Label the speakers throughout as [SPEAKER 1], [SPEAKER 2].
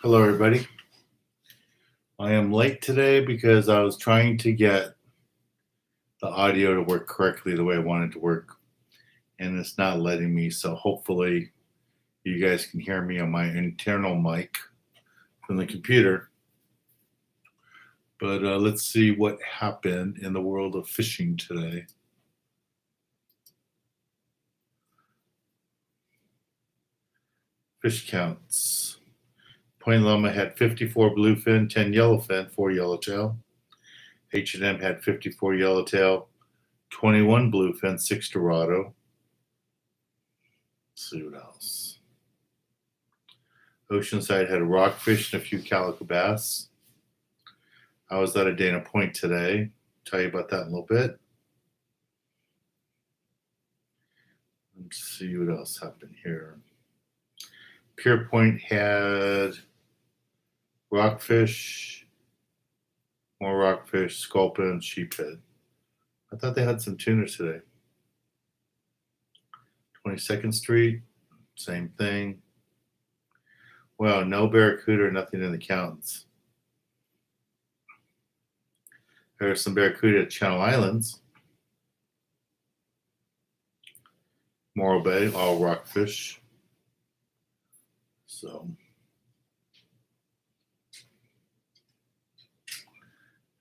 [SPEAKER 1] Hello, everybody. I am late today because I was trying to get the audio to work correctly the way I wanted it to work, and it's not letting me. So hopefully you guys can hear me on my internal mic from the computer. But let's see what happened in the world of fishing today. Fish counts. Point Loma had 54 bluefin, 10 yellowfin, 4 yellowtail. H&M had 54 yellowtail, 21 bluefin, 6 Dorado. Let's see what else. Oceanside had a rockfish and a few calico bass. I was out of Dana Point today. Tell you about that in a little bit. Let's see what else happened here. Pier Point had rockfish, more rockfish, sculpin, sheephead. I thought they had some tuna today. 22nd Street, same thing. Well, no barracuda or nothing in the counts. There's some barracuda at Channel Islands. Morro Bay, all rockfish. So,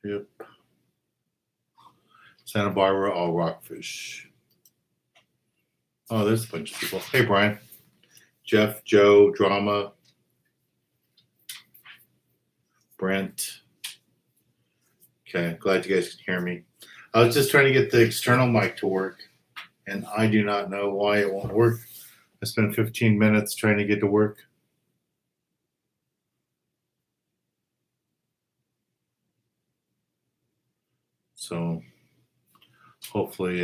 [SPEAKER 1] yep. Santa Barbara, all rockfish. Oh, there's a bunch of people. Hey, Brian, Jeff, Joe, Drama, Brent. Okay, glad you guys can hear me. I was just trying to get the external mic to work, and I do not know why it won't work. I spent 15 minutes trying to get to work. So hopefully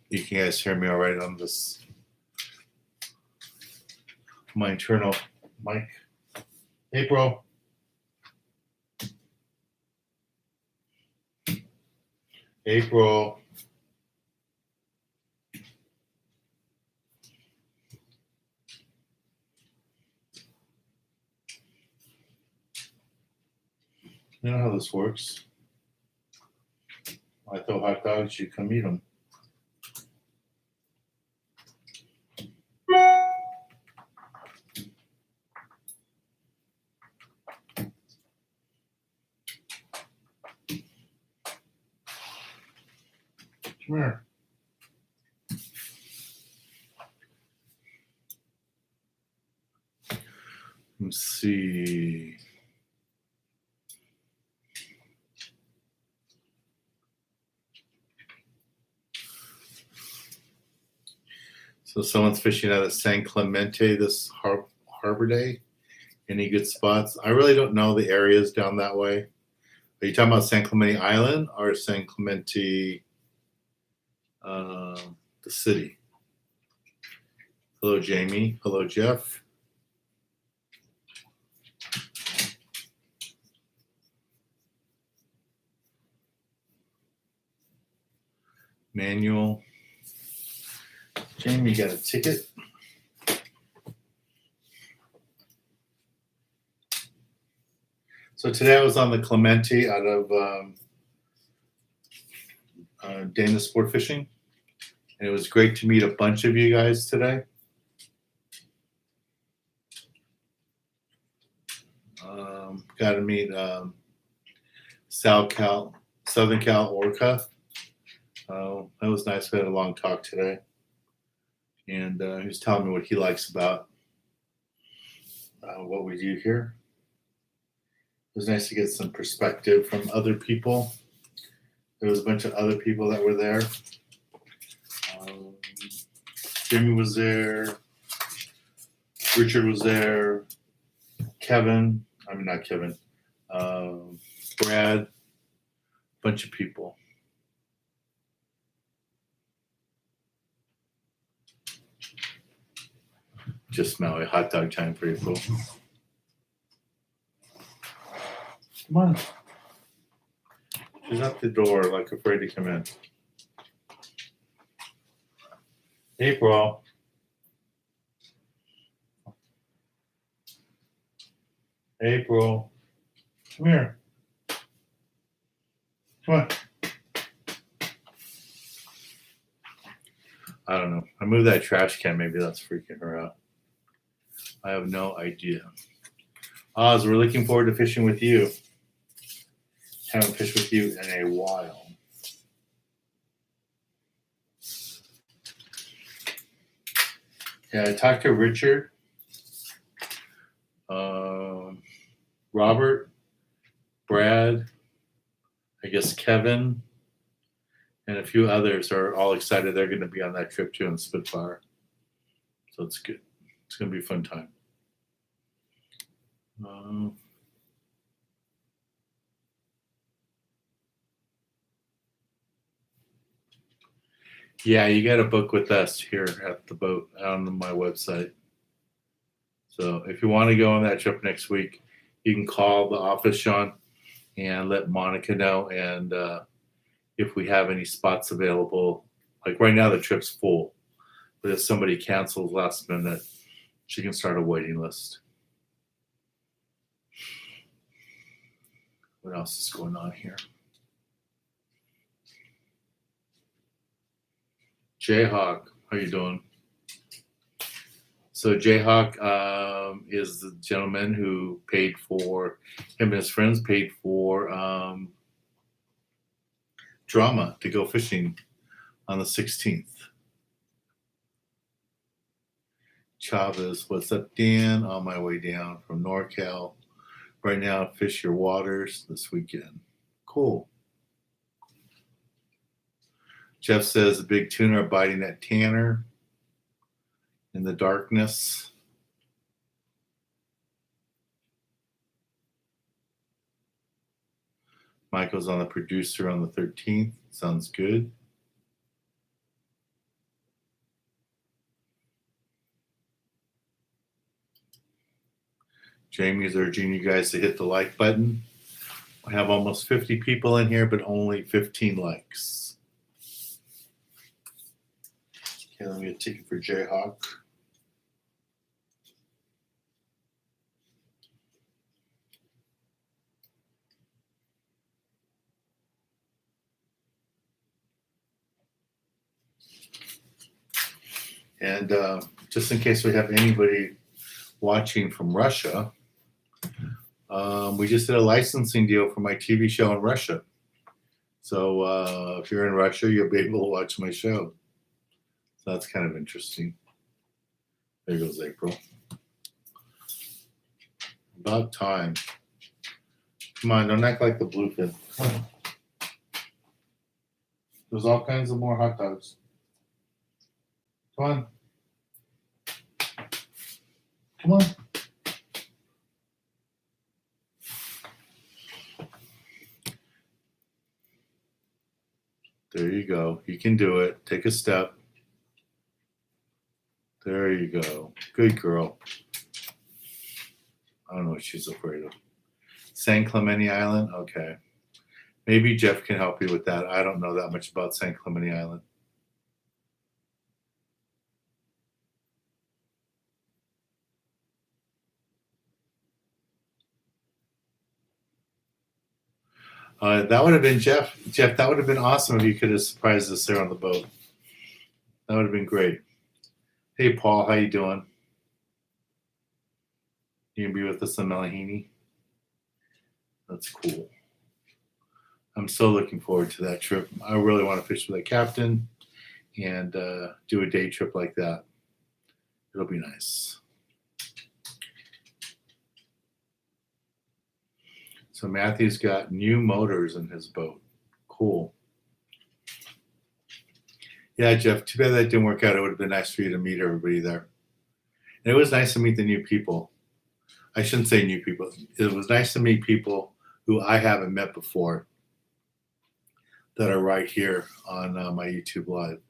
[SPEAKER 1] you can guys hear me all right on this, my internal mic. April. April. You know how this works. I throw hot dogs, you come eat them. Come here. Let's see. So someone's fishing out at San Clemente this Harbor Day. Any good spots? I really don't know the areas down that way. Are you talking about San Clemente Island or San Clemente, the city? Hello, Jamie. Hello, Jeff. Manuel. Jamie, you got a ticket? So today I was on the Clemente out of Dana Sport Fishing, and it was great to meet a bunch of you guys today. Got to meet Southern Cal Orca. That was nice. We had a long talk today, and he was telling me what he likes about what we do here. It was nice to get some perspective from other people. There was a bunch of other people that were there. Jimmy was there. Richard was there. Brad. Bunch of people. Just Maui hot dog time for you, cool. Come on. She's at the door, like afraid to come in. April. April, come here. Come on. I don't know. I moved that trash can. Maybe that's freaking her out. I have no idea. Oz, we're looking forward to fishing with you. Haven't fished with you in a while. Yeah, I talked to Richard, Robert, Brad, I guess Kevin, and a few others are all excited they're going to be on that trip too in Spitfire. So it's good. It's going to be a fun time. Yeah, you got to book with us here at the boat on my website. So if you want to go on that trip next week, you can call the office, Sean, and let Monica know. And if we have any spots available, like right now the trip's full, but if somebody cancels last minute, she can start a waiting list. What else is going on here? Jayhawk, how you doing? So Jayhawk is the gentleman who paid for, him and his friends paid for drama to go fishing on the 16th. Chavez, what's up, Dan? On my way down from NorCal. Right now, fish your waters this weekend. Cool. Jeff says the big tuna are biting at Tanner in the darkness. Michael's on the producer on the 13th. Sounds good. Jamie's urging you guys to hit the like button. I have almost 50 people in here, but only 15 likes. Okay, let me get a ticket for Jayhawk. And just in case we have anybody watching from Russia, we just did a licensing deal for my TV show in Russia. So if you're in Russia, you'll be able to watch my show. So that's kind of interesting. There goes April. About time. Come on, don't act like the bluefin. Come on. There's all kinds of more hot dogs. Come on. Come on. There you go. You can do it. Take a step. There you go. Good girl. I don't know what she's afraid of. San Clemente Island? Okay. Maybe Jeff can help you with that. I don't know that much about San Clemente Island. That would have been Jeff. Jeff, that would have been awesome if you could have surprised us there on the boat. That would have been great. Hey, Paul, how you doing? You gonna be with us in Malahini? That's cool. I'm so looking forward to that trip. I really want to fish with a captain and do a day trip like that. It'll be nice. So Matthew's got new motors in his boat. Cool. Yeah, Jeff, too bad that didn't work out. It would have been nice for you to meet everybody there. And it was nice to meet the new people. I shouldn't say new people. It was nice to meet people who I haven't met before that are right here on my YouTube Live.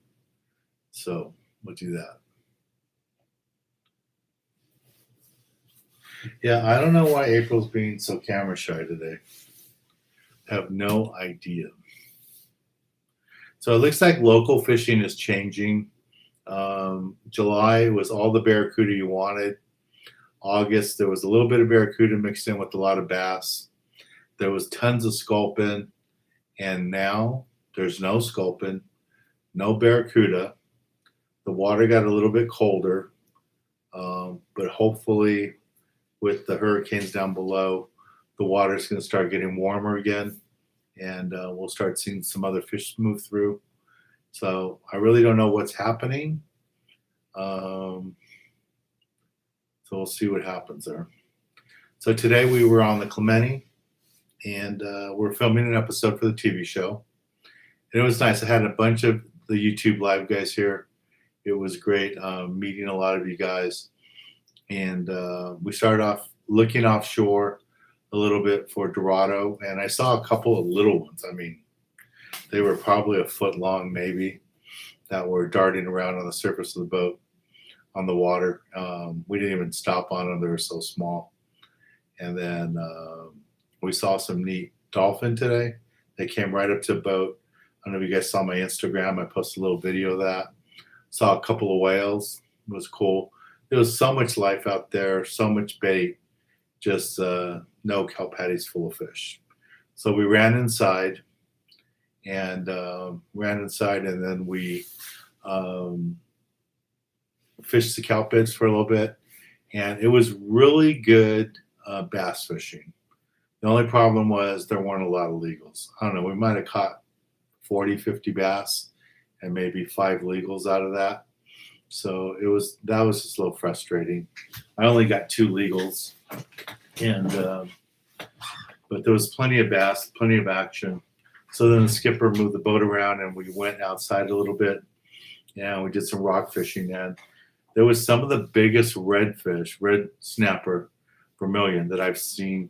[SPEAKER 1] So we'll do that. Yeah, I don't know why April's being so camera shy today. I have no idea. So it looks like local fishing is changing. July was all the barracuda you wanted. August, there was a little bit of barracuda mixed in with a lot of bass. There was tons of sculpin, and now there's no sculpin, no barracuda. The water got a little bit colder, but hopefully with the hurricanes down below, the water's going to start getting warmer again, and we'll start seeing some other fish move through. So I really don't know what's happening. So we'll see what happens there. So today we were on the Clemente, and we're filming an episode for the TV show. And it was nice. I had a bunch of the YouTube live guys here. It was great meeting a lot of you guys. And we started off looking offshore a little bit for Dorado. And I saw a couple of little ones. I mean, they were probably a foot long maybe, that were darting around on the surface of the boat on the water. We didn't even stop on them. They were so small. And then we saw some neat dolphin today. They came right up to the boat. I don't know if you guys saw my Instagram. I posted a little video of that. Saw a couple of whales. It was cool. There was so much life out there, so much bait, just no kelp patties full of fish. So we ran inside, and then we fished the kelp beds for a little bit, and it was really good bass fishing. The only problem was there weren't a lot of legals. I don't know, we might have caught 40, 50 bass and maybe 5 legals out of that. So that was just a little frustrating. I only got 2 legals, and but there was plenty of bass, plenty of action. So then the skipper moved the boat around, and we went outside a little bit, and we did some rock fishing. And there was some of the biggest redfish, red snapper, vermilion that I've seen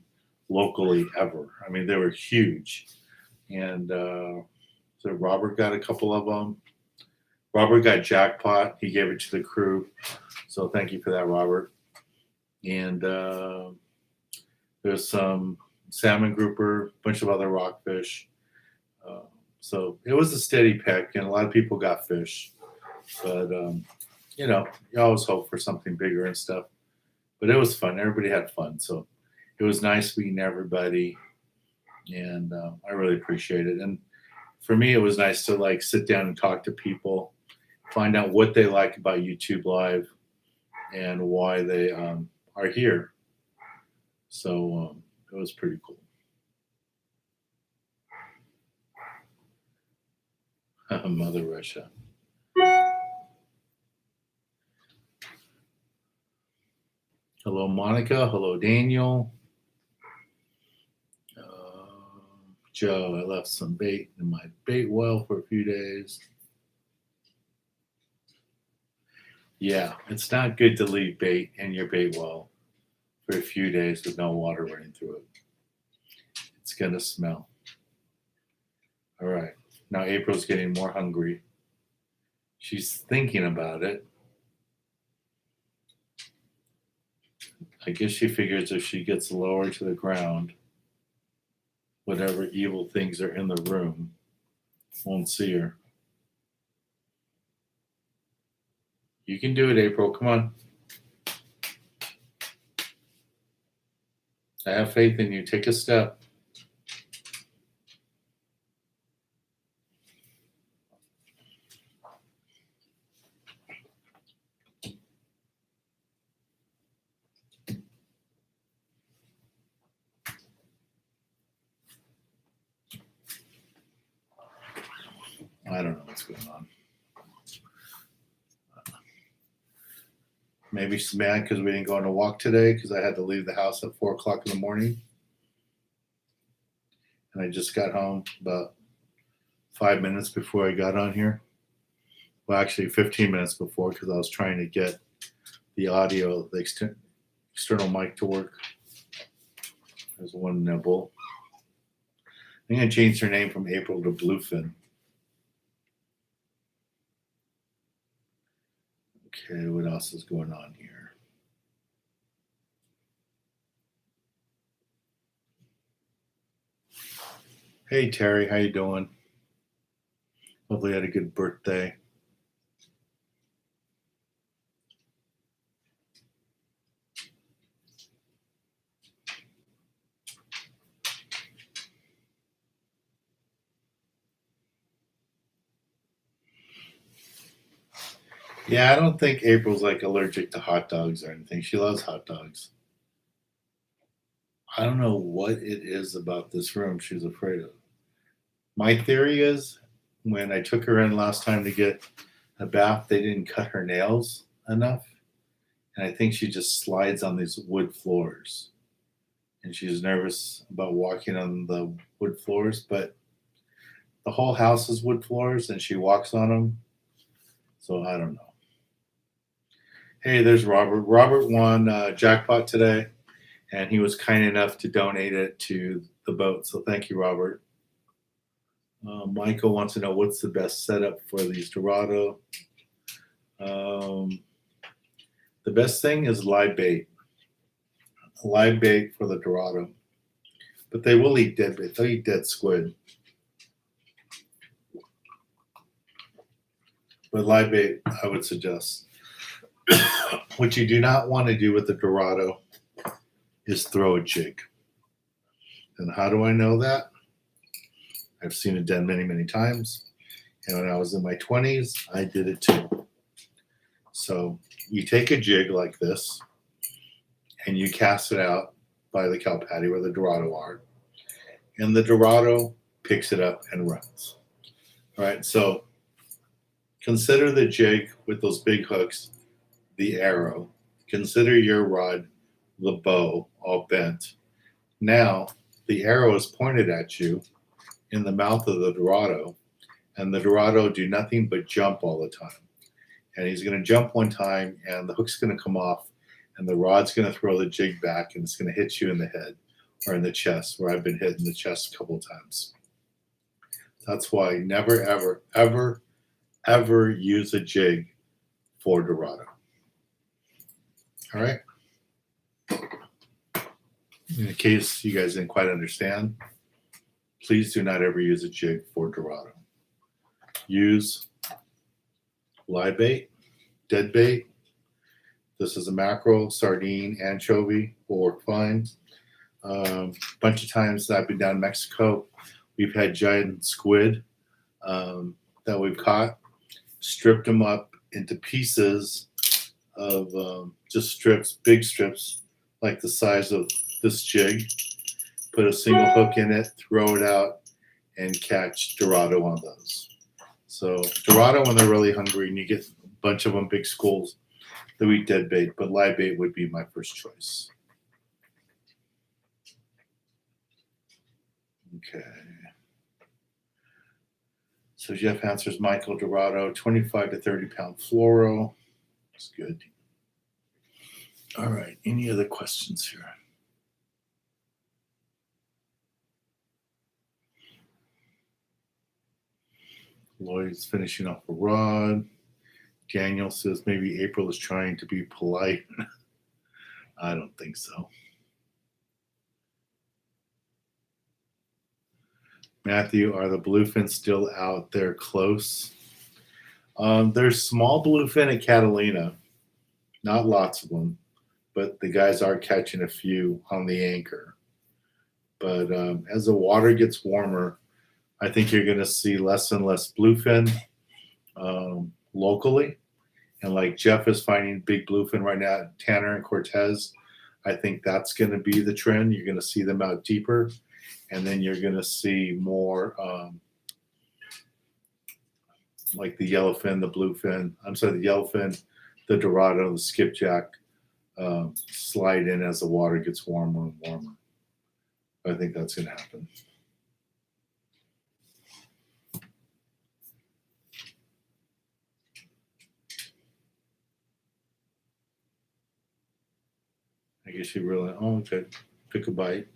[SPEAKER 1] locally ever. I mean, they were huge. And so Robert got a couple of them. Robert got jackpot. He gave it to the crew. So thank you for that, Robert. And there's some salmon grouper, a bunch of other rockfish. So it was a steady pick, and a lot of people got fish. But, you know, you always hope for something bigger and stuff. But it was fun. Everybody had fun. So it was nice meeting everybody. And I really appreciate it. And for me, it was nice to like sit down and talk to people, find out what they like about YouTube Live and why they are here. So it was pretty cool. Mother Russia. Hello, Monica. Hello, Daniel. Joe, I left some bait in my bait well for a few days. Yeah, it's not good to leave bait in your bait well for a few days with no water running through it. It's going to smell. All right. Now April's getting more hungry. She's thinking about it. I guess she figures if she gets lower to the ground, whatever evil things are in the room won't see her. You can do it, April. Come on. I have faith in you. Take a step. I don't know what's going on. Maybe she's mad because we didn't go on a walk today because I had to leave the house at 4 o'clock in the morning. And I just got home about 5 minutes before I got on here. Well, actually 15 minutes before, because I was trying to get the audio, the external mic to work. There's one nibble. I'm going to change her name from April to Bluefin. Okay, what else is going on here? Hey, Terry, how you doing? Hopefully you had a good birthday. Yeah, I don't think April's like allergic to hot dogs or anything. She loves hot dogs. I don't know what it is about this room she's afraid of. My theory is when I took her in last time to get a bath, they didn't cut her nails enough. And I think she just slides on these wood floors. And she's nervous about walking on the wood floors, but the whole house is wood floors and she walks on them. So I don't know. Hey, there's Robert. Robert won jackpot today, and he was kind enough to donate it to the boat. So thank you, Robert. Michael wants to know what's the best setup for these Dorado. The best thing is live bait. Live bait for the Dorado. But they will eat dead bait. They'll eat dead squid. But live bait, I would suggest. What you do not want to do with the Dorado is throw a jig. And how do I know that? I've seen it done many, many times. And when I was in my 20s, I did it too. So you take a jig like this and you cast it out by the cow patty where the Dorado are. And the Dorado picks it up and runs. All right, so consider the jig with those big hooks, the arrow. Consider your rod, the bow, all bent. Now the arrow is pointed at you in the mouth of the Dorado, and the Dorado do nothing but jump all the time. And he's going to jump one time, and the hook's going to come off, and the rod's going to throw the jig back, and it's going to hit you in the head or in the chest, where I've been hit in the chest a couple of times. That's why never, ever, ever, ever use a jig for Dorado. All right? In case you guys didn't quite understand, please do not ever use a jig for Dorado. Use live bait, dead bait. This is a mackerel, sardine, anchovy will work fine. Bunch of times that I've been down in Mexico, we've had giant squid that we've caught, stripped them up into pieces of just strips, big strips, like the size of this jig, put a single hook in it, throw it out, and catch Dorado on those. So Dorado, when they're really hungry and you get a bunch of them, big schools, they'll eat dead bait, but live bait would be my first choice. Okay. So Jeff answers Michael Dorado, 25 to 30 pound fluoro. That's good. All right. Any other questions here? Lloyd's finishing off a rod. Daniel says maybe April is trying to be polite. I don't think so. Matthew, are the bluefins still out there close? There's small bluefin at Catalina, not lots of them, but the guys are catching a few on the anchor. But as the water gets warmer, I think you're going to see less and less bluefin locally. And like Jeff is finding big bluefin right now, Tanner and Cortez, I think that's going to be the trend. You're going to see them out deeper. And then you're going to see more like the yellowfin, the bluefin, the yellowfin, the Dorado, the skipjack slide in as the water gets warmer and warmer. I think that's going to happen. I guess she really, okay, pick a bite.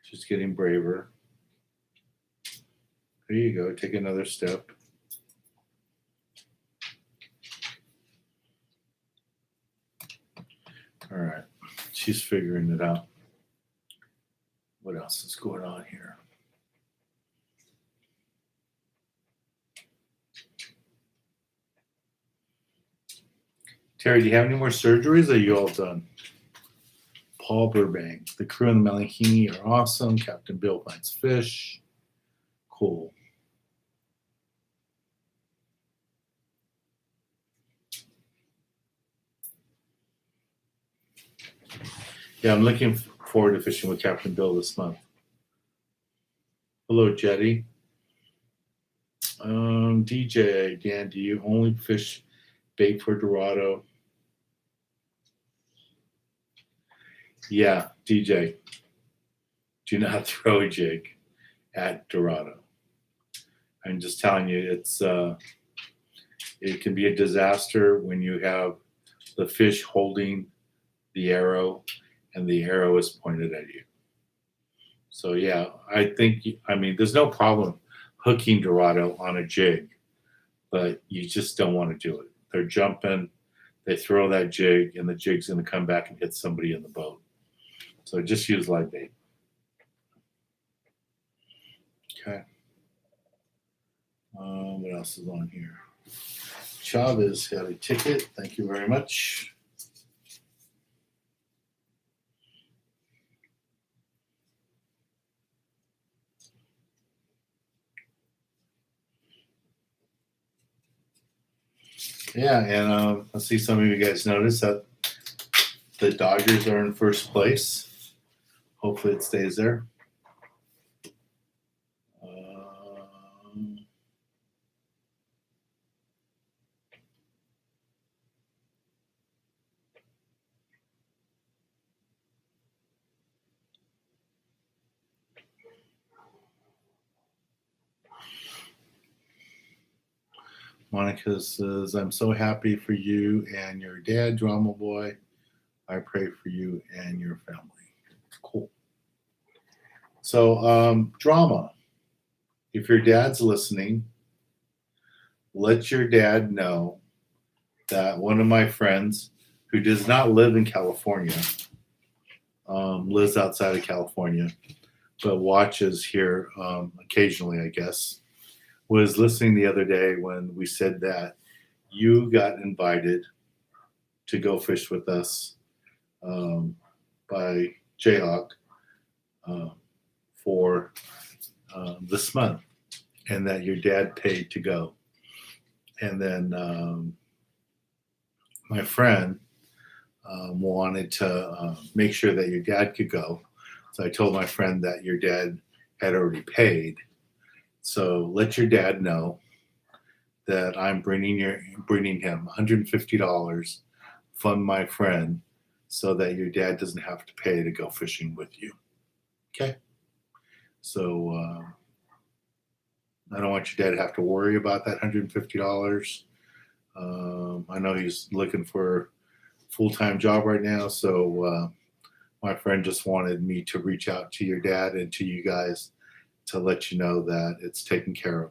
[SPEAKER 1] She's getting braver. There you go. Take another step. All right. She's figuring it out. What else is going on here? Terry, do you have any more surgeries? Or are you all done? Paul Burbank. The crew and the Malahini are awesome. Captain Bill finds fish. Cool. Yeah, I'm looking forward to fishing with Captain Bill this month. Hello, Jetty. DJ, Dan, do you only fish bait for Dorado? Yeah, DJ, do not throw a jig at Dorado. I'm just telling you, it can be a disaster when you have the fish holding the arrow and the arrow is pointed at you. So yeah, I mean, there's no problem hooking Dorado on a jig, but you just don't want to do it. They're jumping, they throw that jig, and the jig's going to come back and hit somebody in the boat. So just use live bait. Okay. What else is on here? Chavez got a ticket. Thank you very much. Yeah, and I see some of you guys notice that the Dodgers are in first place. Hopefully it stays there. Monica says, I'm so happy for you and your dad, Drama Boy. I pray for you and your family. Cool. So, Drama, if your dad's listening, let your dad know that one of my friends who does not live in California, lives outside of California, but watches here occasionally, I guess, was listening the other day when we said that you got invited to go fish with us by Jayhawk for this month, and that your dad paid to go. And then my friend wanted to make sure that your dad could go. So I told my friend that your dad had already paid. So let your dad know that I'm bringing him $150, fund my friend, so that your dad doesn't have to pay to go fishing with you. Okay? So I don't want your dad to have to worry about that $150. I know he's looking for a full-time job right now, so my friend just wanted me to reach out to your dad and to you guys to let you know that it's taken care of.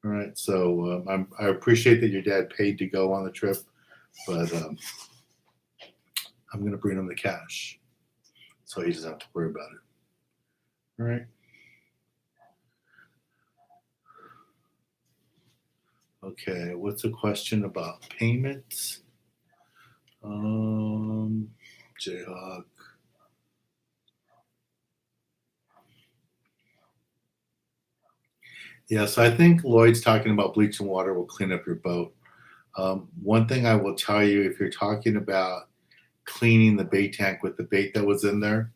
[SPEAKER 1] All right, so I appreciate that your dad paid to go on the trip, but I'm going to bring him the cash so he doesn't have to worry about it. All right. Okay, what's a question about payments? Jayhawk. Yeah, so I think Lloyd's talking about bleach and water will clean up your boat. One thing I will tell you, if you're talking about cleaning the bait tank with the bait that was in there,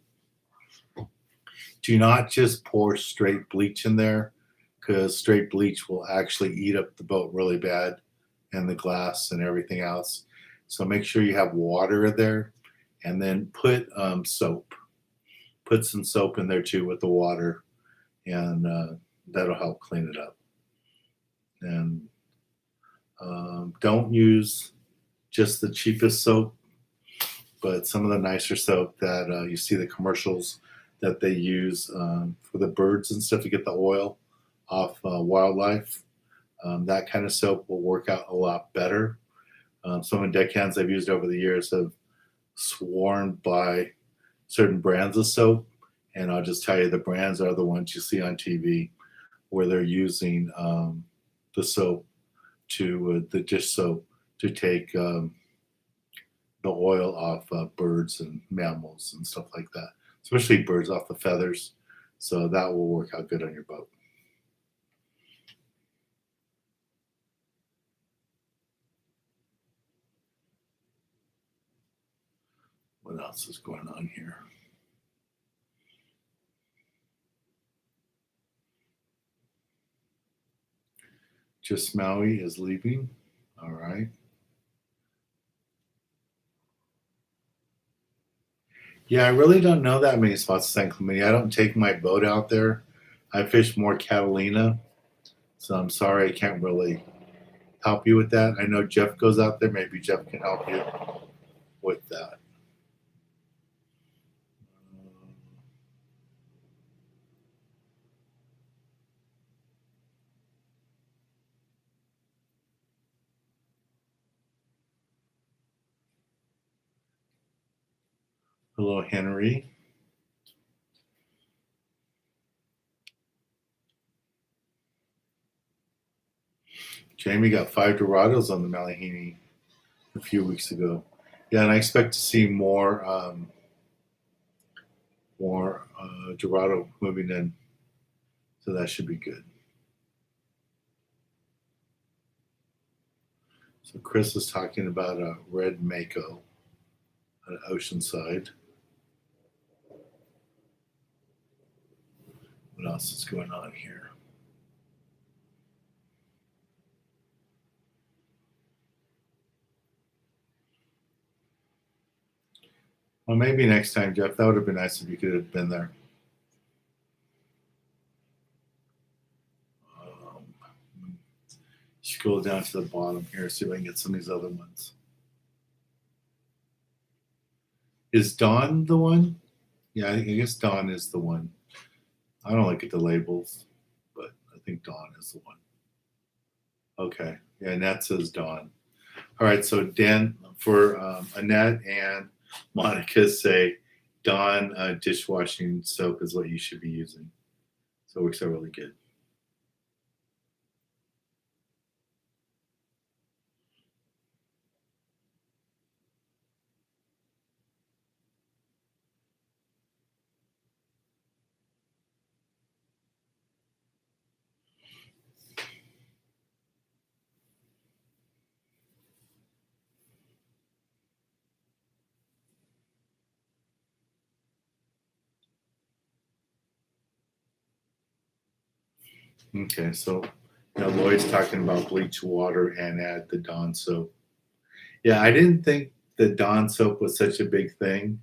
[SPEAKER 1] do not just pour straight bleach in there, because straight bleach will actually eat up the boat really bad and the glass and everything else. So make sure you have water in there, and then put soap. Put some soap in there too with the water, and that'll help clean it up. And don't use just the cheapest soap, but some of the nicer soap that you see the commercials that they use for the birds and stuff to get the oil off wildlife. That kind of soap will work out a lot better. Some of the deckhands I've used over the years have sworn by certain brands of soap, and I'll just tell you, the brands are the ones you see on TV where they're using the soap the dish soap to take the oil off birds and mammals and stuff like that, especially birds, off the feathers. So that will work out good on your boat. What else is going on here? Just Maui is leaving. All right. Yeah, I really don't know that many spots in San Clemente. I don't take my boat out there. I fish more Catalina, so I'm sorry I can't really help you with that. I know Jeff goes out there. Maybe Jeff can help you with that. Hello, Henry. Jamie got 5 Dorados on the Malihini a few weeks ago. Yeah, and I expect to see more Dorado moving in, so that should be good. So Chris is talking about a red mako at Oceanside. What else is going on here? Well, maybe next time, Jeff. That would have been nice if you could have been there. Scroll down to the bottom here, see if I can get some of these other ones. Is Dawn the one? Yeah, I guess Dawn is the one. I don't look at the labels, but I think Dawn is the one. Okay. Yeah, Annette says Dawn. All right, so Dan, for Annette and Monica say Dawn dishwashing soap is what you should be using. So it works out really good. Okay, so now Lloyd's talking about bleach water and add the Dawn soap. Yeah, I didn't think the Dawn soap was such a big thing.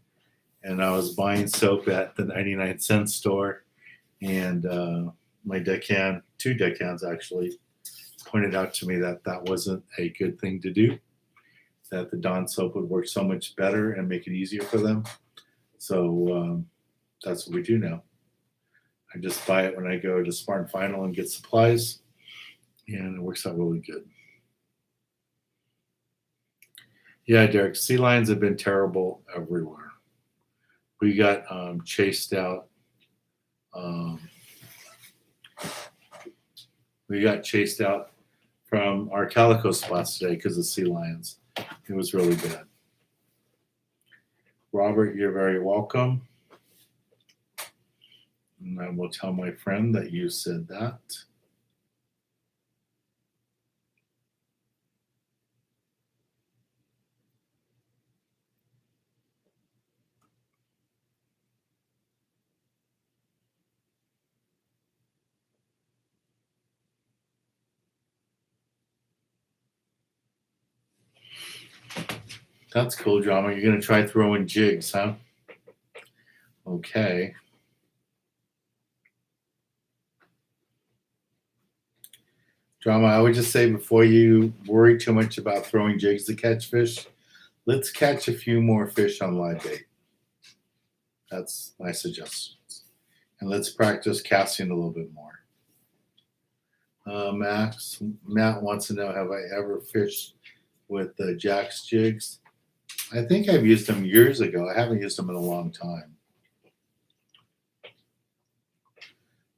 [SPEAKER 1] And I was buying soap at the 99-cent store, and my deckhand, 2 deckhands actually, pointed out to me that that wasn't a good thing to do, that the Dawn soap would work so much better and make it easier for them. So that's what we do now. I just buy it when I go to Smart and Final and get supplies, and it works out really good. Yeah, Derek, sea lions have been terrible everywhere. We got chased out. We got chased out from our calico spots today because of sea lions. It was really bad. Robert, you're very welcome. And I will tell my friend that you said that. That's cool, Drama. You're going to try throwing jigs, huh? Okay. Drama, I would just say before you worry too much about throwing jigs to catch fish, let's catch a few more fish on live bait. That's my suggestion. And let's practice casting a little bit more. Matt wants to know, have I ever fished with the Jack's jigs? I think I've used them years ago. I haven't used them in a long time.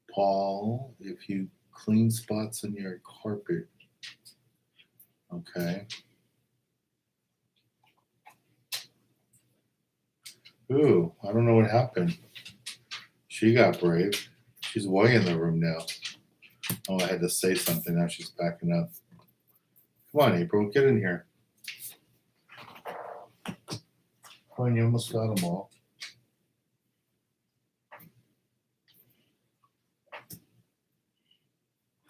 [SPEAKER 1] Paul, if you clean spots on your carpet. Okay. Ooh, I don't know what happened. She got brave. She's way in the room now. Oh, I had to say something. Now she's backing up. Come on, April, get in here. Come on, you almost got them all.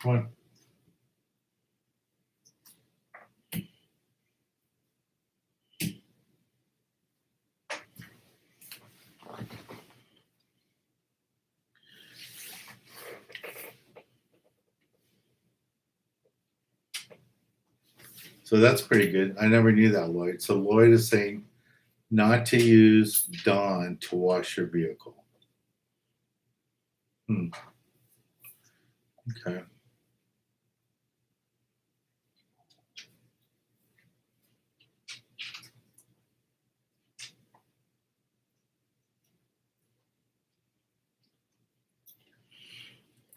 [SPEAKER 1] Come on. So that's pretty good. I never knew that, Lloyd. So Lloyd is saying not to use Dawn to wash your vehicle. Okay.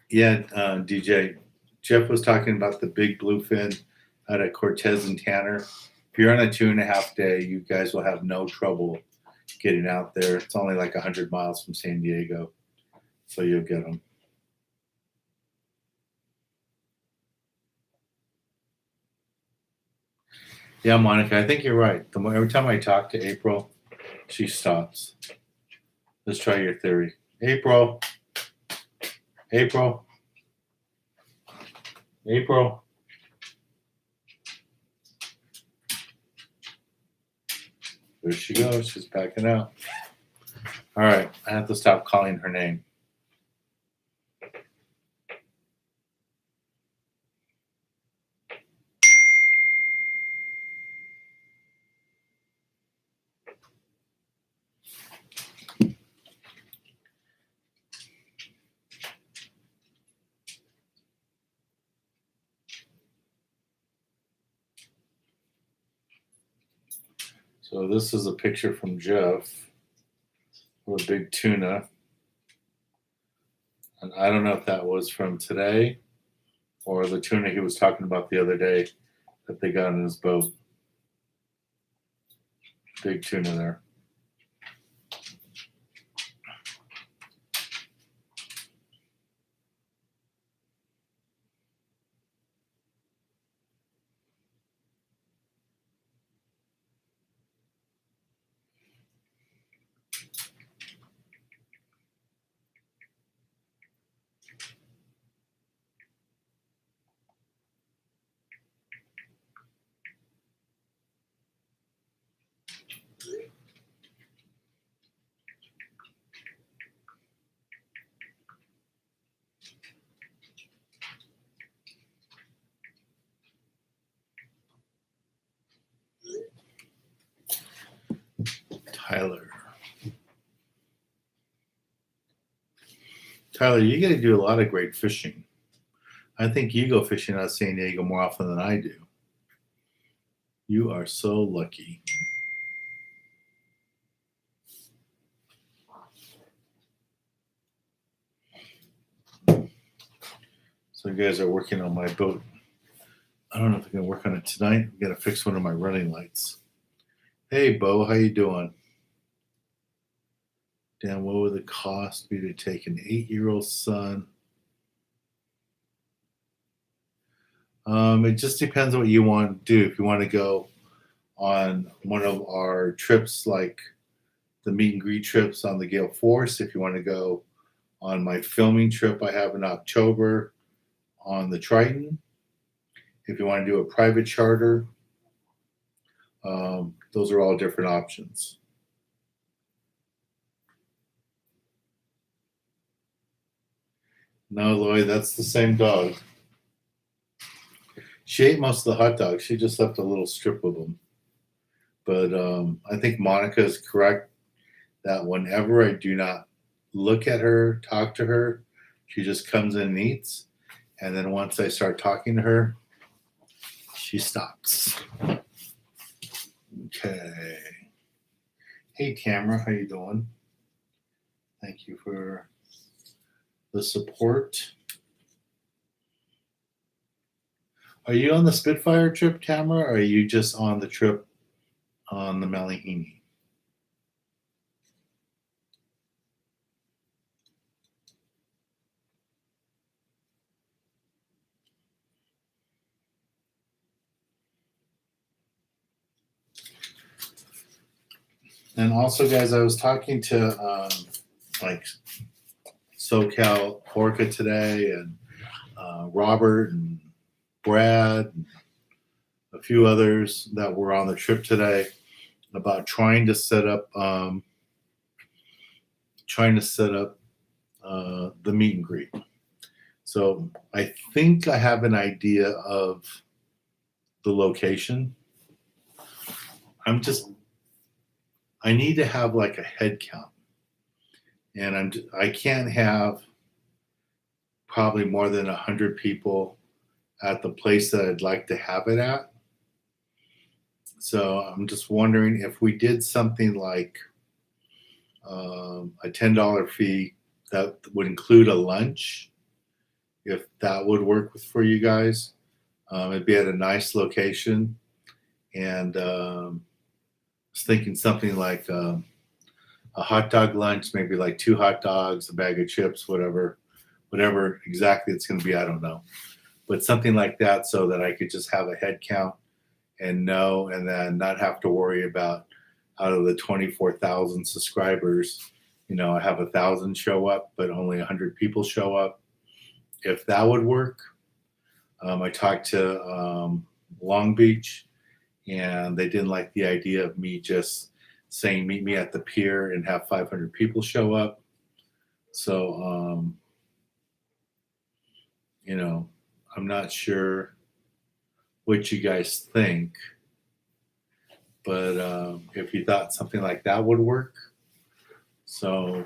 [SPEAKER 1] Yeah, DJ. Jeff was talking about the big bluefin out at Cortez and Tanner. If you're on a 2.5 day, you guys will have no trouble getting out there. It's only like 100 miles from San Diego, so you'll get them. Yeah, Monica, I think you're right. Every time I talk to April, she stops. Let's try your theory. April. April. April. There she goes. She's backing out. All right. I have to stop calling her name. So this is a picture from Jeff of a big tuna. And I don't know if that was from today or the tuna he was talking about the other day that they got in his boat. Big tuna there. Tyler, you got to do a lot of great fishing. I think you go fishing out of San Diego more often than I do. You are so lucky. So you guys are working on my boat. I don't know if I'm gonna work on it tonight. I'm gonna fix one of my running lights. Hey, Bo, how you doing? Dan, what would the cost be to take an 8-year-old son? It just depends on what you want to do. If you want to go on one of our trips, like the meet and greet trips on the Gale Force, if you want to go on my filming trip I have in October on the Triton, if you want to do a private charter, those are all different options. No, Lloyd, that's the same dog. She ate most of the hot dogs. She just left a little strip of them. But I think Monica is correct that whenever I do not look at her, talk to her, she just comes in and eats. And then once I start talking to her, she stops. Okay. Hey, Tamara, how you doing? Thank you for the support. Are you on the Spitfire trip, Tamara, or are you just on the trip on the Malihini? And also, guys, I was talking to like SoCal Orca today, and Robert and Brad, and a few others that were on the trip today about trying to set up the meet and greet. So I think I have an idea of the location. I need to have like a head count, and I can't have probably more than 100 people at the place that I'd like to have it at. So I'm just wondering if we did something like a $10 fee that would include a lunch, if that would work for you guys. It'd be at a nice location, and I was thinking something like a hot dog lunch, maybe like 2 hot dogs, a bag of chips, whatever exactly it's going to be, I don't know, but something like that, so that I could just have a head count and know, and then not have to worry about, out of the 24,000 subscribers, I have 1,000 show up, but only 100 people show up. If that would work. I talked to Long Beach, and they didn't like the idea of me just saying meet me at the pier and have 500 people show up. So, I'm not sure what you guys think, but if you thought something like that would work. So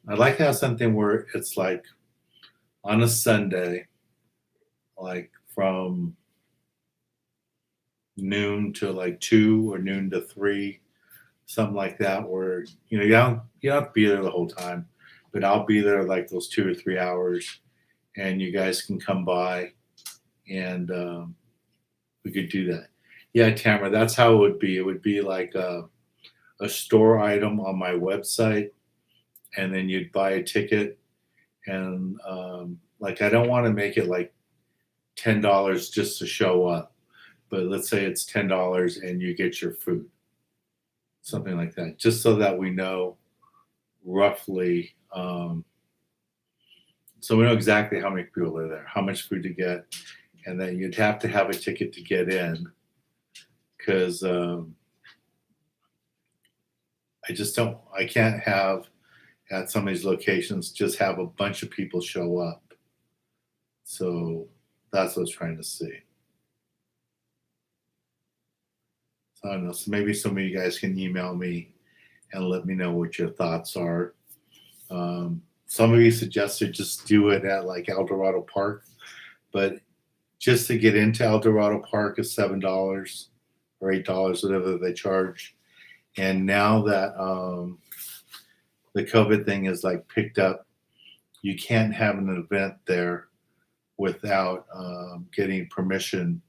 [SPEAKER 1] I'd like to have something where it's like on a Sunday, like from noon to like 2 or noon to 3, something like that, where you don't have to be there the whole time, but I'll be there like those 2 or 3 hours, and you guys can come by, and we could do that. Yeah, Tamara, that's how it would be. It would be like a store item on my website, and then you'd buy a ticket, and like I don't want to make it like $10 just to show up, but let's say it's $10 and you get your food, something like that, just so that we know roughly, so we know exactly how many people are there, how much food to get, and then you'd have to have a ticket to get in, because I can't have at some of these locations just have a bunch of people show up. So that's what I was trying to see. So I don't know. So maybe some of you guys can email me and let me know what your thoughts are. Some of you suggested just do it at like El Dorado Park, but just to get into El Dorado Park is $7 or $8, whatever they charge. And now that the COVID thing is like picked up, you can't have an event there without getting permission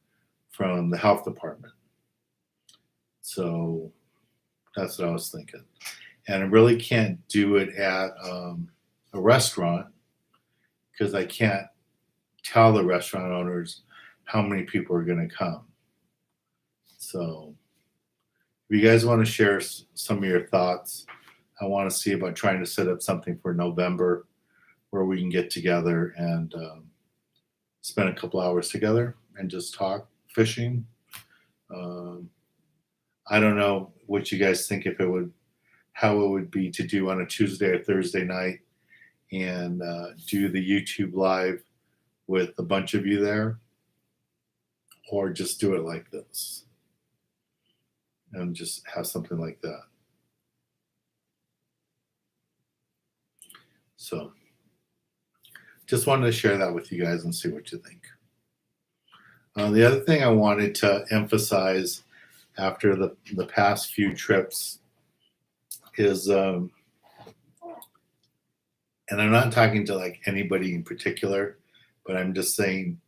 [SPEAKER 1] from the health department. So that's what I was thinking. And I really can't do it at a restaurant, because I can't tell the restaurant owners how many people are going to come. So if you guys want to share some of your thoughts, I want to see about trying to set up something for November where we can get together and spend a couple hours together and just talk fishing. I don't know what you guys think, how it would be to do on a Tuesday or Thursday night and do the YouTube live with a bunch of you there, or just do it like this and just have something like that. So just wanted to share that with you guys and see what you think. The other thing I wanted to emphasize after the past few trips is, and I'm not talking to like anybody in particular, but I'm just saying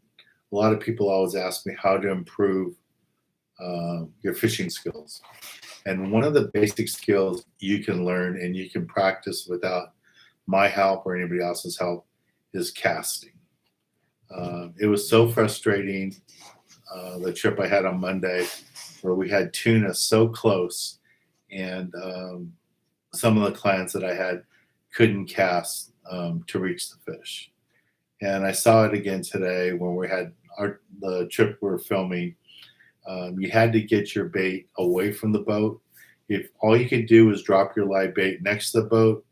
[SPEAKER 1] a lot of people always ask me how to improve your fishing skills. And one of the basic skills you can learn and you can practice without my help or anybody else's help is casting. It was so frustrating, the trip I had on Monday, where we had tuna so close and some of the clients that I had couldn't cast to reach the fish. And I saw it again today when we had the trip we were filming. You had to get your bait away from the boat. If all you could do was drop your live bait next to the boat,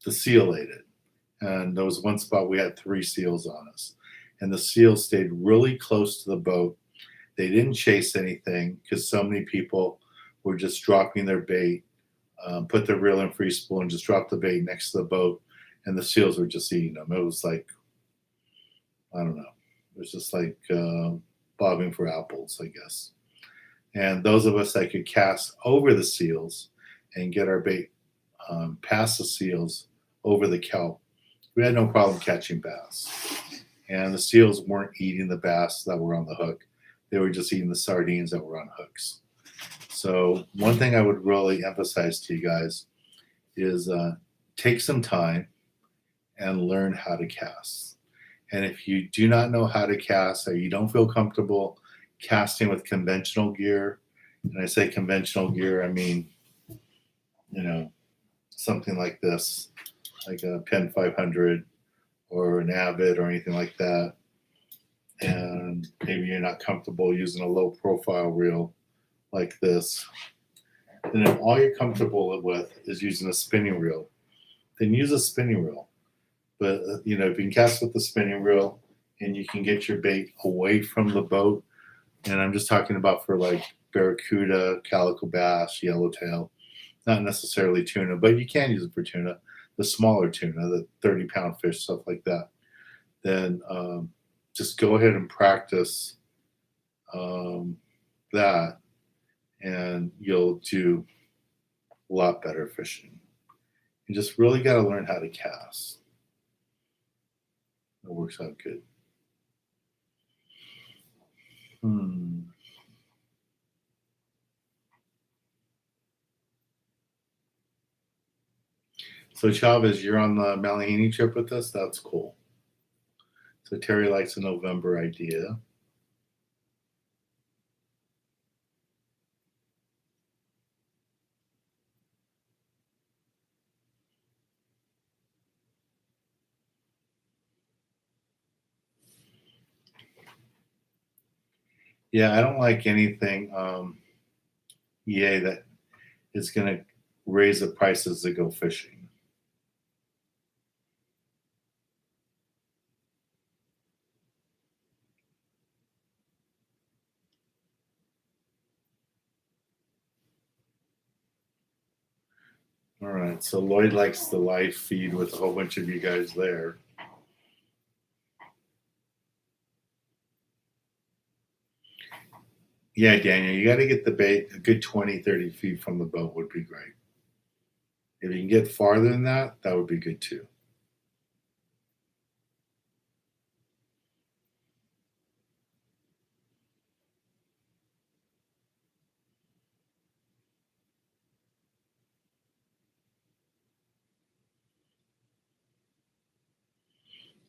[SPEAKER 1] the seal ate it. And there was one spot we had 3 seals on us, and the seals stayed really close to the boat. They didn't chase anything because so many people were just dropping their bait, put their reel in free spool, and just drop the bait next to the boat, and the seals were just eating them. It was like, I don't know, it was just like bobbing for apples, I guess. And those of us that could cast over the seals and get our bait past the seals over the kelp, we had no problem catching bass. And the seals weren't eating the bass that were on the hook. They were just eating the sardines that were on hooks. So one thing I would really emphasize to you guys is take some time and learn how to cast. And if you do not know how to cast, or you don't feel comfortable casting with conventional gear, and I say conventional gear, I mean, something like this, like a Pen 500 or an Avid or anything like that, and maybe you're not comfortable using a low profile reel like this, then if all you're comfortable with is using a spinning reel, then use a spinning reel. But if you can cast with the spinning reel and you can get your bait away from the boat, and I'm just talking about for like barracuda, calico bass, yellowtail, not necessarily tuna, but you can use it for tuna, the smaller tuna, the 30-pound fish, stuff like that. Then just go ahead and practice that, and you'll do a lot better fishing. You just really got to learn how to cast. It works out good. So Chavez, you're on the Malahini trip with us? That's cool. So Terry likes a November idea. Yeah, I don't like anything EA that is going to raise the prices to go fishing. All right, so Lloyd likes the live feed with a whole bunch of you guys there. Yeah, Daniel, you got to get the bait a good 20, 30 feet from the boat would be great. If you can get farther than that, that would be good too.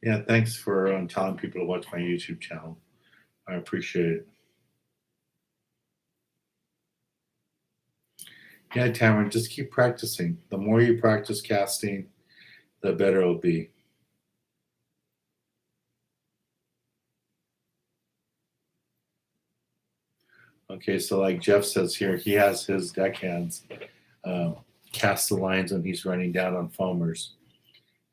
[SPEAKER 1] Yeah, thanks for telling people to watch my YouTube channel. I appreciate it. Yeah, Tamara, just keep practicing. The more you practice casting, the better it'll be. Okay, so like Jeff says here, he has his deckhands cast the lines when he's running down on foamers.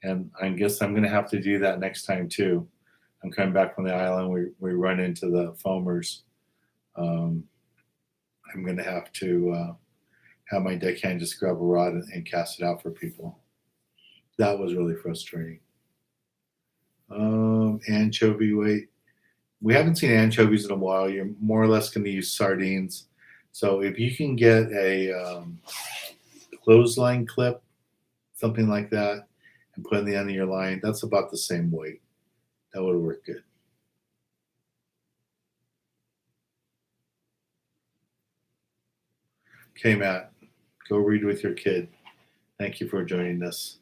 [SPEAKER 1] And I guess I'm going to have to do that next time too. I'm coming back from the island. We run into the foamers. I'm going to have my deckhand just grab a rod and cast it out for people. That was really frustrating. Anchovy weight. We haven't seen anchovies in a while. You're more or less going to use sardines. So if you can get a clothesline clip, something like that, and put in the end of your line, that's about the same weight. That would work good. Okay, Matt, go read with your kid. Thank you for joining us.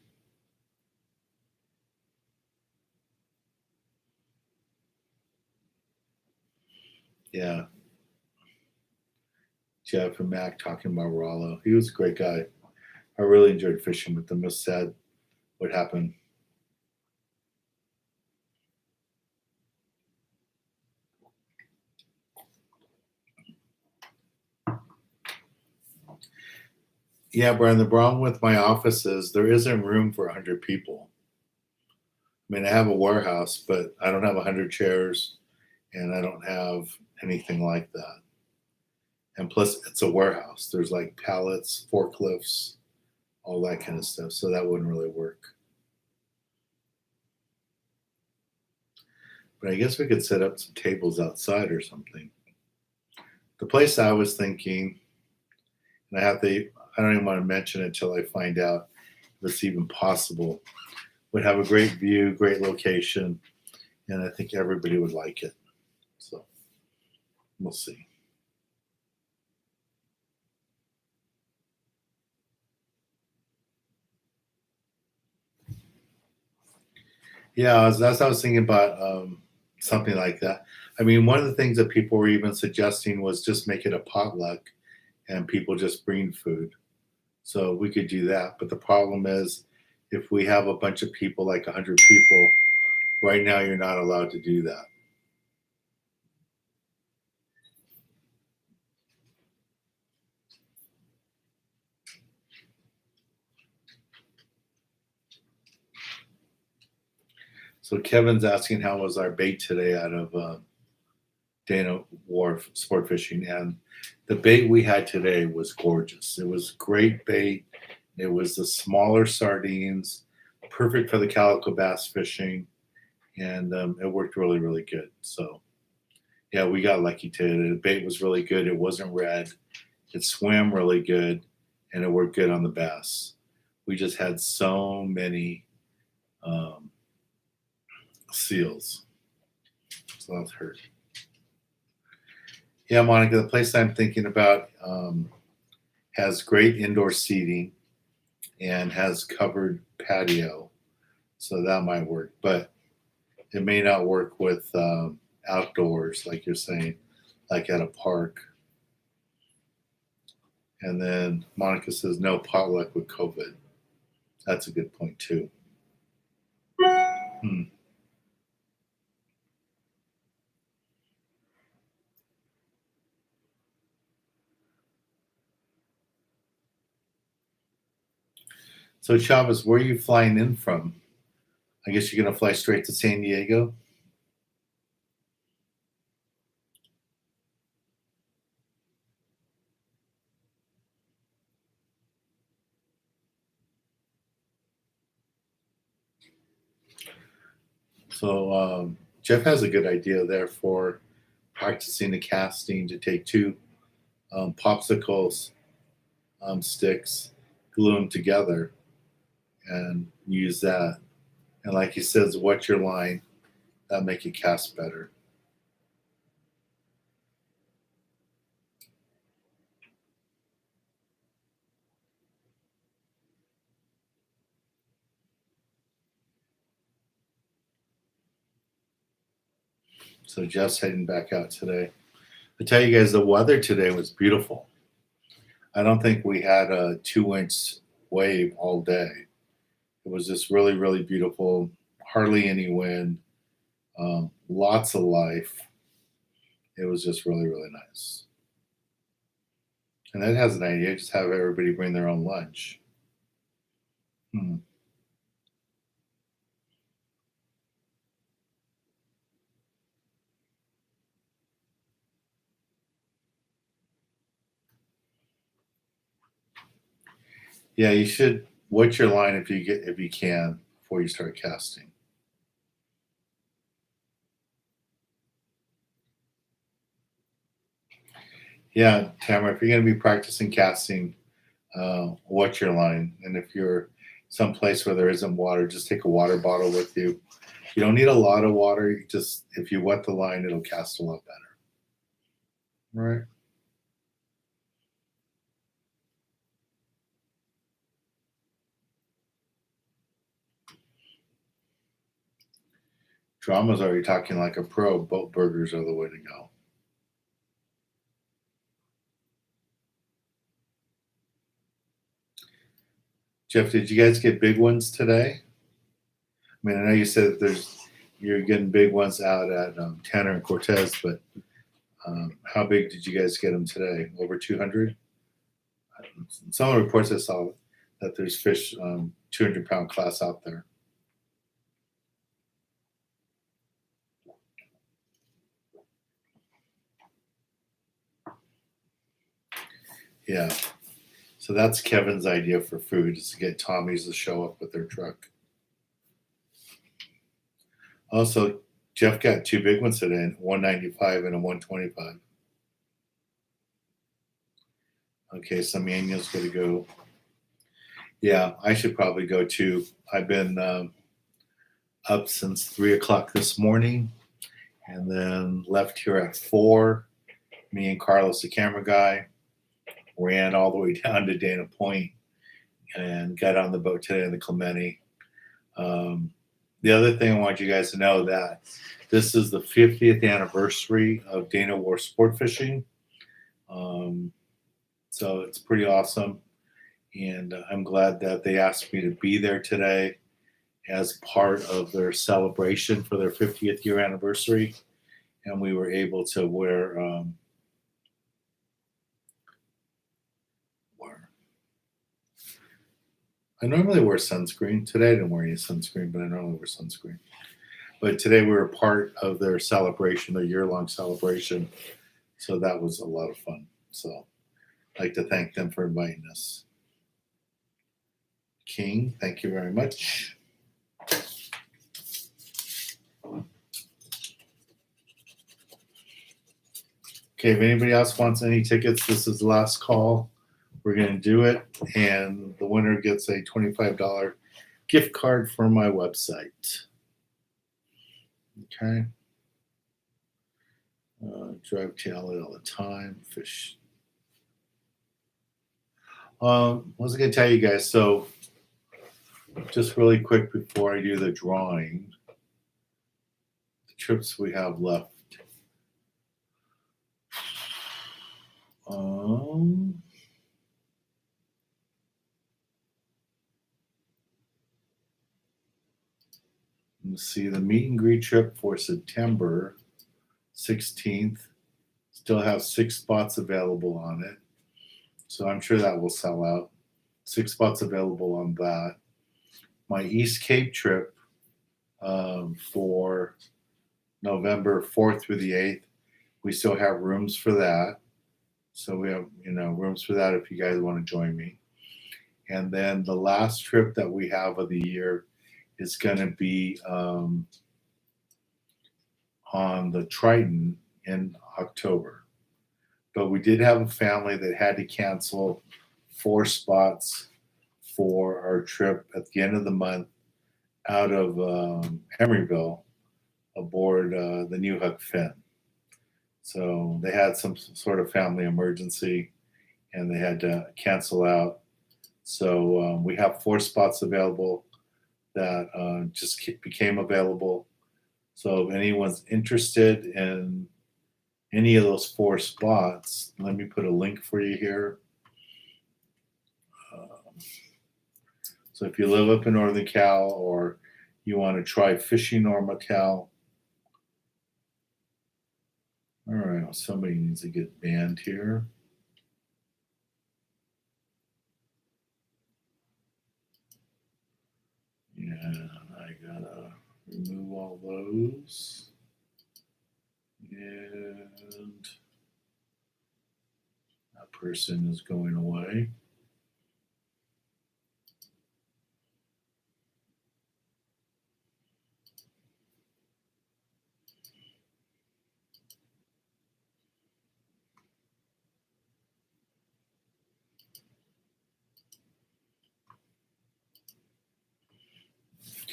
[SPEAKER 1] Yeah. Jeff and Mac talking about Rollo. He was a great guy. I really enjoyed fishing with them. It was sad what happened. Yeah, Brian, the problem with my office is there isn't room for 100 people. I mean, I have a warehouse, but I don't have 100 chairs and I don't have anything like that. And plus, it's a warehouse. There's like pallets, forklifts, all that kind of stuff. So that wouldn't really work. But I guess we could set up some tables outside or something. The place I was thinking, and I don't even want to mention it until I find out if it's even possible, would have a great view, great location, and I think everybody would like it. So we'll see. Yeah, that's what I was thinking about something like that. I mean, one of the things that people were even suggesting was just make it a potluck and people just bring food. So we could do that. But the problem is, if we have a bunch of people, like 100 people, right now you're not allowed to do that. So Kevin's asking how was our bait today out of Dana Wharf Sport Fishing, and the bait we had today was gorgeous. It was great bait. It was the smaller sardines, perfect for the calico bass fishing, and it worked really, really good. So yeah, we got lucky today. The bait was really good. It wasn't red. It swam really good, and it worked good on the bass. We just had so many um, seals, so that's hurt. Yeah, Monica, the place I'm thinking about has great indoor seating and has covered patio, so that might work. But it may not work with outdoors, like you're saying, like at a park. And then Monica says no potluck with COVID. That's a good point too. Hmm. So Chavez, where are you flying in from? I guess you're gonna fly straight to San Diego. So Jeff has a good idea there for practicing the casting to take two popsicles sticks, glue them together, and use that. And like he says, wet your line. That'll make you cast better. So Jeff's heading back out today. I tell you guys, the weather today was beautiful. I don't think we had a 2-inch wave all day. It was just really, really beautiful. Hardly any wind. Lots of life. It was just really, really nice. And that has an idea. Just have everybody bring their own lunch. Hmm. Yeah, you should wet your line if you can before you start casting. Yeah, Tamara, if you're going to be practicing casting, wet your line. And if you're someplace where there isn't water, just take a water bottle with you. You don't need a lot of water. You just if you wet the line, it'll cast a lot better. Right? Drama's already talking like a pro. Boat burgers are the way to go. Jeff, did you guys get big ones today? I mean, I know you said you're getting big ones out at Tanner and Cortez, but how big did you guys get them today? Over 200? Some of the reports I saw that there's fish 200-pound class out there. Yeah. So that's Kevin's idea for food, is to get Tommy's to show up with their truck. Also, Jeff got two big ones today, 195 and a 125. Okay, so Manuel's going to go. Yeah, I should probably go too. I've been up since 3 o'clock this morning, and then left here at 4. Me and Carlos, the camera guy, ran all the way down to Dana Point and got on the boat today in the Clemente. The other thing I want you guys to know that this is the 50th anniversary of Dana War Sport Fishing. So it's pretty awesome. And I'm glad that they asked me to be there today as part of their celebration for their 50th year anniversary. And we were able to wear I normally wear sunscreen. Today I didn't wear any sunscreen, but I normally wear sunscreen. But today we were part of their celebration, their year-long celebration. So that was a lot of fun. So I'd like to thank them for inviting us. King, thank you very much. Okay, if anybody else wants any tickets, this is the last call. We're going to do it, and the winner gets a $25 gift card from my website. Okay. Drive to LA all the time. Fish. What was I going to tell you guys? So, just really quick before I do the drawing, the trips we have left. Let's see, the meet and greet trip for September 16th. Still have 6 spots available on it. So I'm sure that will sell out. 6 spots available on that. My East Cape trip for November 4th through the 8th, we still have rooms for that. So we have, rooms for that if you guys want to join me. And then the last trip that we have of the year is going to be on the Triton in October. But we did have a family that had to cancel 4 spots for our trip at the end of the month out of Emeryville aboard the New Hook Finn. So they had some sort of family emergency and they had to cancel out. So we have 4 spots available that just became available. So if anyone's interested in any of those 4 spots, let me put a link for you here. So if you live up in Northern Cal or you want to try fishing NormaCal, all right, well, somebody needs to get banned here. Yeah, I gotta remove all those. And that person is going away.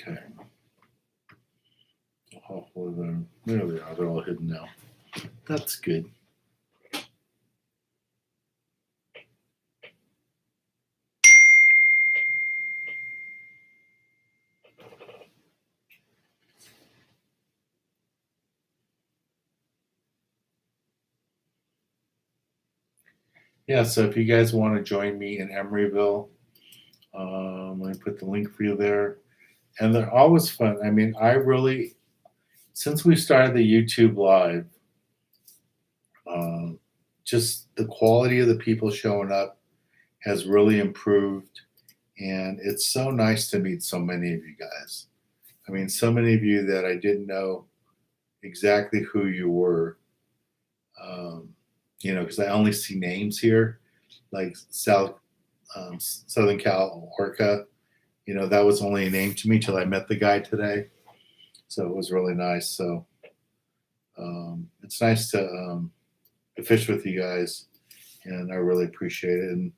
[SPEAKER 1] Okay. Hopefully there they are. They're all hidden now. That's good. Yeah, so if you guys want to join me in Emeryville Let me put the link for you there. And they're always fun. I mean, since we started the YouTube live, um, just the quality of the people showing up has really improved. And it's so nice to meet so many of you guys. I mean, so many of you that I didn't know exactly who you were, because I only see names here, like Southern Cal Orca. That was only a name to me till I met the guy today. So it was really nice. So it's nice to fish with you guys, and I really appreciate it. And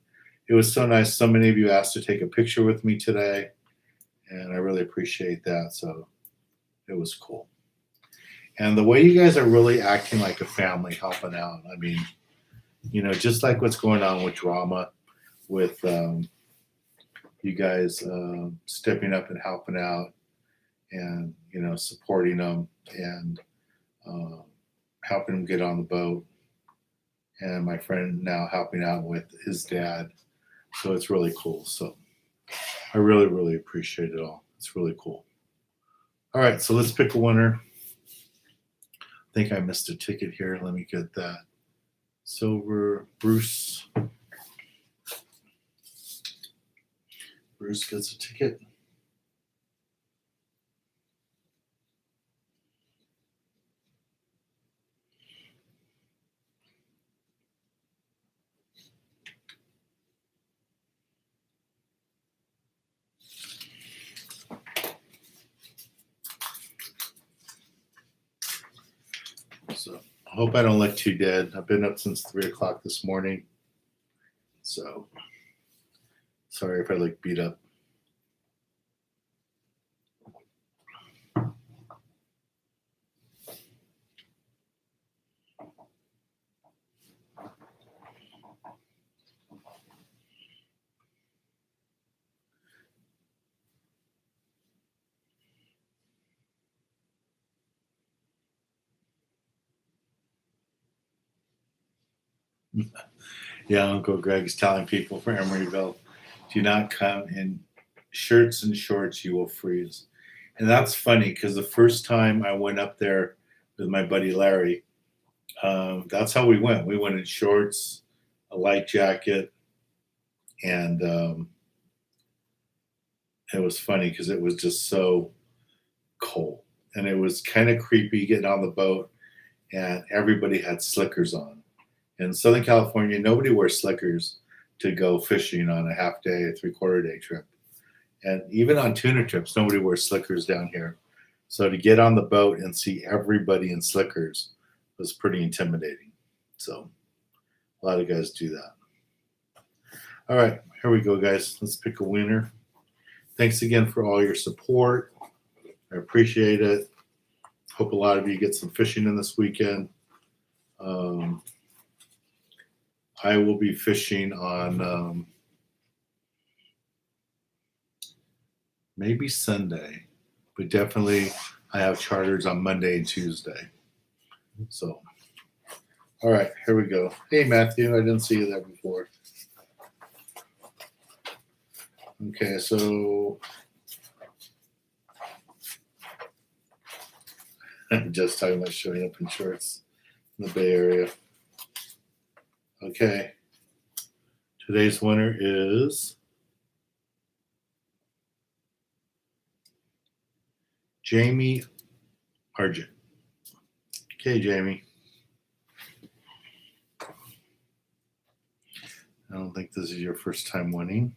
[SPEAKER 1] it was so nice. So many of you asked to take a picture with me today, and I really appreciate that. So it was cool. And the way you guys are really acting like a family, helping out. I mean, just like what's going on with drama, with you guys stepping up and helping out, and supporting them, and helping them get on the boat, and my friend now helping out with his dad. So it's really cool. So I really, really appreciate it all. It's really cool. All right, so let's pick a winner. I think I missed a ticket here. Let me get that. Silver, Bruce. Bruce gets a ticket. So I hope I don't look too dead. I've been up since 3 o'clock this morning. So sorry if I look beat up. Yeah, Uncle Greg's telling people for Emeryville, do not come in shirts and shorts, you will freeze. And that's funny because the first time I went up there with my buddy Larry, that's how we went. We went in shorts, a light jacket, and it was funny because it was just so cold. And it was kind of creepy getting on the boat, and everybody had slickers on. In Southern California, nobody wears slickers to go fishing on a half day, a 3/4 day trip. And even on tuna trips, nobody wears slickers down here. So to get on the boat and see everybody in slickers was pretty intimidating. So a lot of guys do that. All right, here we go, guys. Let's pick a winner. Thanks again for all your support. I appreciate it. Hope a lot of you get some fishing in this weekend. I will be fishing on maybe Sunday, but definitely I have charters on Monday and Tuesday. So, all right, here we go. Hey, Matthew, I didn't see you there before. Okay, so I'm just talking about showing up in shorts in the Bay Area. Okay, today's winner is Jamie Argent. Okay, Jamie. I don't think this is your first time winning.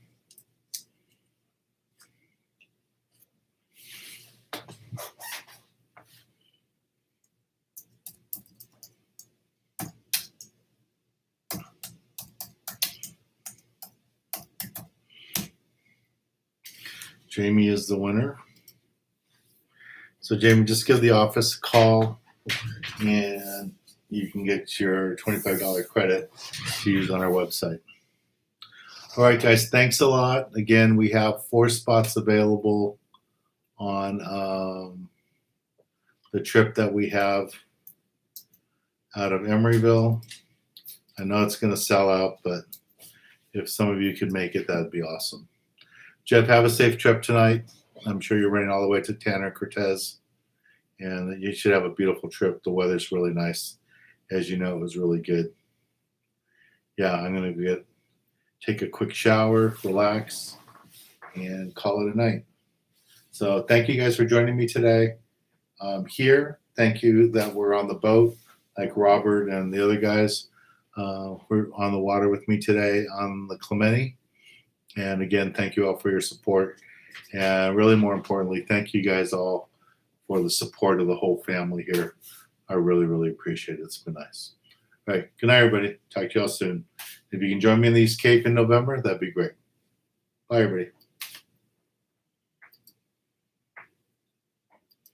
[SPEAKER 1] Jamie is the winner. So, Jamie, just give the office a call and you can get your $25 credit to use on our website. All right, guys, thanks a lot. Again, we have 4 spots available on the trip that we have out of Emeryville. I know it's going to sell out, but if some of you could make it, that'd be awesome. Jeff, have a safe trip tonight. I'm sure you're running all the way to Tanner Cortez, and you should have a beautiful trip. The weather's really nice. As you know, it was really good. Yeah, I'm going to take a quick shower, relax, and call it a night. So thank you guys for joining me today. Here, thank you that we're on the boat, like Robert and the other guys were on the water with me today on the Clemente. And again, thank you all for your support. And really more importantly, thank you guys all for the support of the whole family here. I really, really appreciate it. It's been nice. All right. Good night, everybody. Talk to y'all soon. If you can join me in the East Cape in November, that'd be great. Bye, everybody.